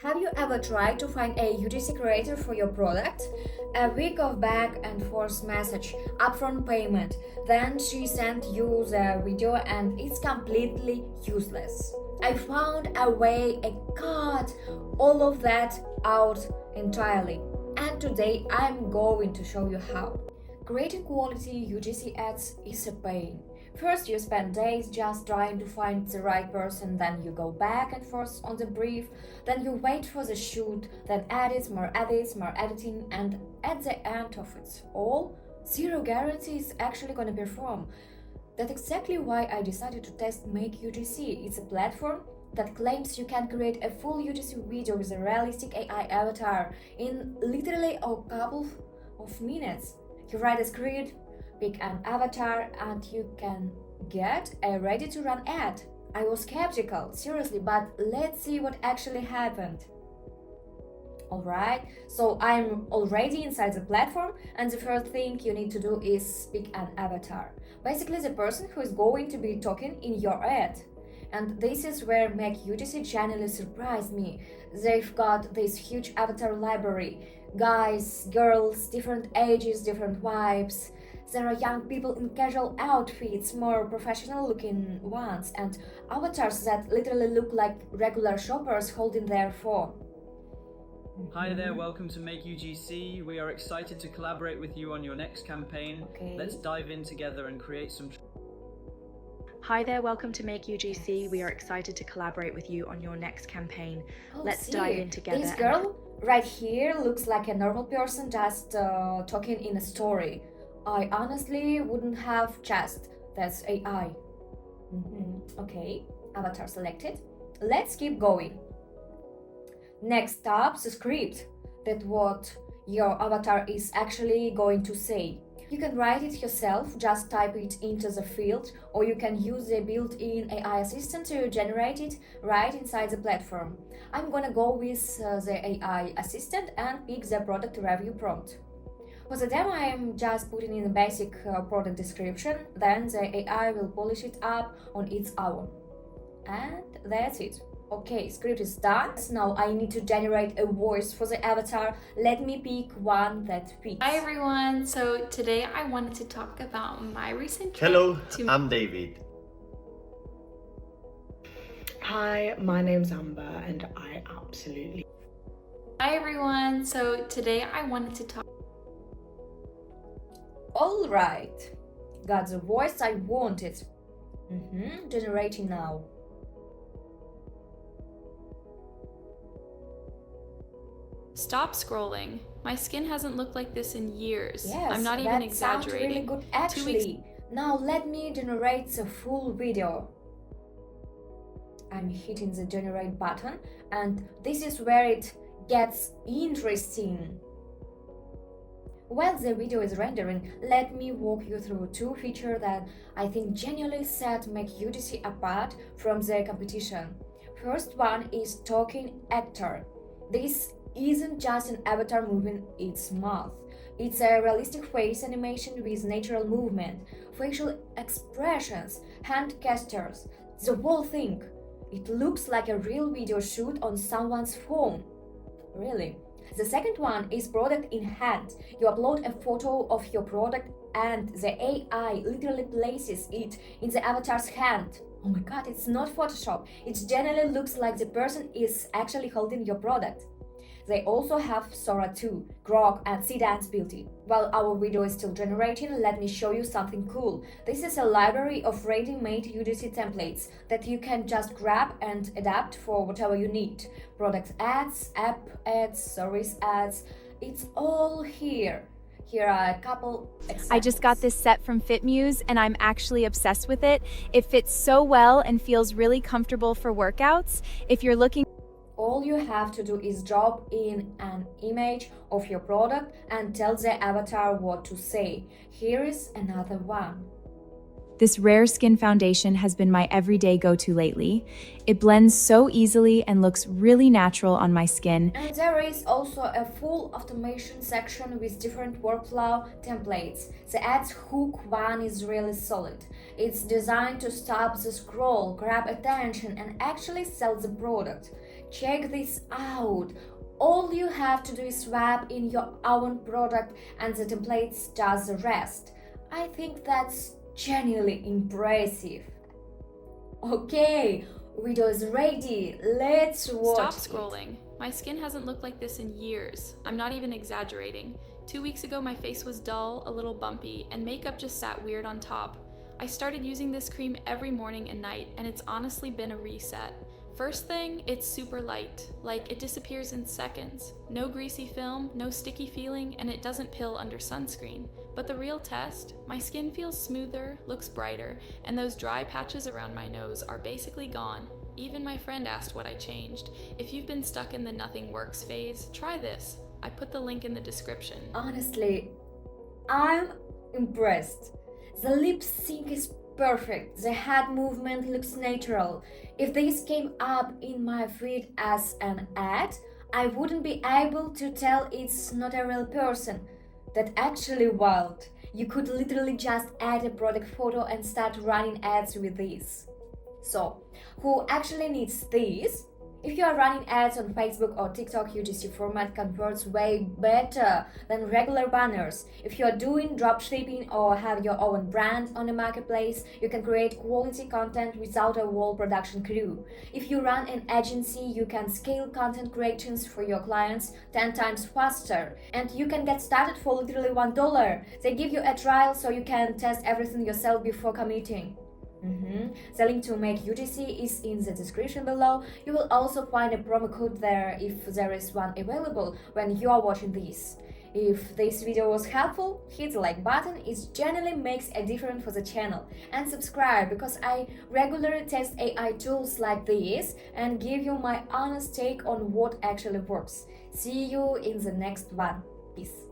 Have you ever tried to find a UGC creator for your product? A week of back and forth message, upfront payment, then she sent you the video and it's completely useless. I found a way, I cut all of that out entirely, and today I'm going to show you how. Creating quality UGC ads is a pain. First, you spend days just trying to find the right person, then you go back and forth on the brief, then you wait for the shoot, then edits, more editing, and at the end of it all, zero guarantee it's actually gonna perform. That's exactly why I decided to test MakeUGC. It's a platform that claims you can create a full UGC video with a realistic AI avatar in literally a couple of minutes. You write a script, pick an avatar, and you can get a ready-to-run ad. I was skeptical, seriously, but let's see what actually happened. Alright, so I'm already inside the platform, and the first thing you need to do is pick an avatar. Basically the person who is going to be talking in your ad. And this is where MakeUGC genuinely surprised me. They've got this huge avatar library. Guys, girls, different ages, different vibes. There are young people in casual outfits, more professional looking ones, and avatars that literally look like regular shoppers holding their phone. Hi there, welcome to MakeUGC. We are excited to collaborate with you on your next campaign. Okay. Let's dive in together and create some... Hi there, welcome to MakeUGC. We are excited to collaborate with you on your next campaign. Let's dive in together. This girl right here looks like a normal person just talking in a story. I honestly wouldn't have guessed that's AI. Okay, avatar selected. Let's keep going. Next up, the script. That's what your avatar is actually going to say. You can write it yourself, just type it into the field, or you can use the built-in AI assistant to generate it right inside the platform. I'm gonna go with the AI assistant and pick the product review prompt. For the demo, I'm just putting in a basic product description, then the AI will polish it up on its own. And that's it. Okay, script is done. Now I need to generate a voice for the avatar. Let me pick one that fits. Hi everyone, so today I wanted to talk about my recent trip Hello, to I'm David. Hi, my name's Amber and I absolutely... Hi everyone, so today I wanted to talk... Alright, got the voice I wanted. Generating now. Stop scrolling. My skin hasn't looked like this in years. Yes, I'm not even that sounds exaggerating. really good actually. Now let me generate the full video. I'm hitting the generate button and this is where it gets interesting. While the video is rendering, let me walk you through two features that I think genuinely set MakeUGC apart from the competition. First one is talking actor. This isn't just an avatar moving its mouth. It's a realistic face animation with natural movement, facial expressions, hand gestures, the whole thing. It looks like a real video shoot on someone's phone. Really. The second one is product in hand. You upload a photo of your product and the AI literally places it in the avatar's hand. Oh my god, it's not Photoshop. It generally looks like the person is actually holding your product. They also have Sora 2, Grok and Seedance built in. While our video is still generating, let me show you something cool. This is a library of ready-made UGC templates that you can just grab and adapt for whatever you need. Product ads, app ads, service ads, it's all here. Here are a couple examples. I just got this set from FitMuse and I'm actually obsessed with it. It fits so well and feels really comfortable for workouts. If you're looking... All you have to do is drop in an image of your product and tell the avatar what to say. Here is another one. This rare skin foundation has been my everyday go-to lately. It blends so easily and looks really natural on my skin. And there is also a full automation section with different workflow templates. The ads hook one is really solid. It's designed to stop the scroll, grab attention and actually sell the product. check this out. All you have to do is swap in your own product and the templates does the rest. I think that's genuinely impressive. Okay, video is ready. Let's watch Stop scrolling. My skin hasn't looked like this in years. I'm not even exaggerating. 2 weeks ago, my face was dull, a little bumpy, and makeup just sat weird on top. I started using this cream every morning and night, and it's honestly been a reset. First thing, it's super light, like it disappears in seconds. No greasy film, no sticky feeling, and it doesn't pill under sunscreen. But the real test, my skin feels smoother, looks brighter, and those dry patches around my nose are basically gone. Even my friend asked what I changed. If you've been stuck in the nothing works phase, try this. I put the link in the description. Honestly, I'm impressed. The lip sync is perfect. The head movement looks natural. If this came up in my feed as an ad, I wouldn't be able to tell it's not a real person. That's actually wild. You could literally just add a product photo and start running ads with this. So, who actually needs this? If you are running ads on Facebook or TikTok, UGC format converts way better than regular banners. If you are doing dropshipping or have your own brand on a marketplace, you can create quality content without a whole production crew. If you run an agency, you can scale content creations for your clients 10 times faster. And you can get started for literally $1. They give you a trial so you can test everything yourself before committing. The link to MakeUGC is in the description below. You will also find a promo code there if there is one available when you are watching this. If this video was helpful, hit the like button, it genuinely makes a difference for the channel. And subscribe, because I regularly test AI tools like this and give you my honest take on what actually works. See you in the next one. Peace.